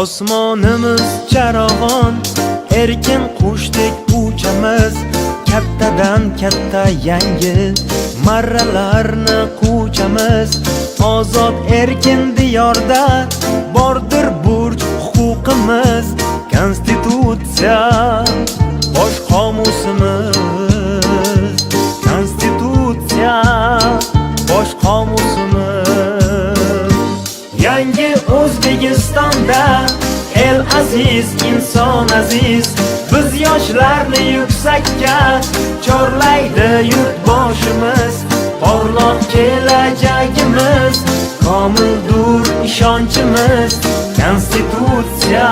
Osmonimiz charog'on, erkin qushdek uchamiz. Kattadan katta yangi marralarni quchamiz. Ozod erkin diyorda bordir burch huquqimiz. Konstitutsiya bosh qomusimiz. Konstitutsiya bosh qomusimiz. Yangi O'zbekistonda el aziz, inson aziz. Biz yoshlarni yuksakka chorlaydi yurtboshimiz. Porloq kelajagimiz, komildur ishonchimiz. Konstitutsiya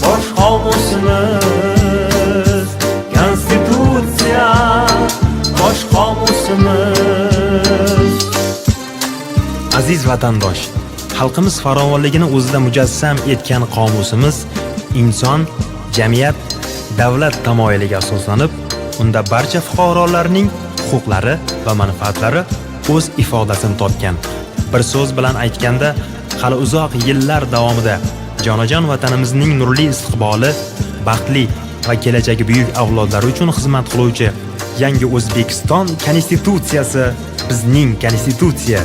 bosh qomusimiz. Konstitutsiya bosh qomusimiz. Aziz vatandosh, xalqimiz farovonligini o'zida mujassam etgan qomusimiz inson, jamiyat, davlat tamoyiliga asoslanib, unda barcha fuqarolarning huquqlari va manfaatlari o'z ifodasini topgan. Bir so'z bilan aytganda, hali uzoq yillar davomida jonajon vatanimizning nurli istiqboli, baxtli va kelajagi buyuk avlodlari uchun xizmat qiluvchi yangi O'zbekiston Konstitutsiyasi bizning konstitutsiya.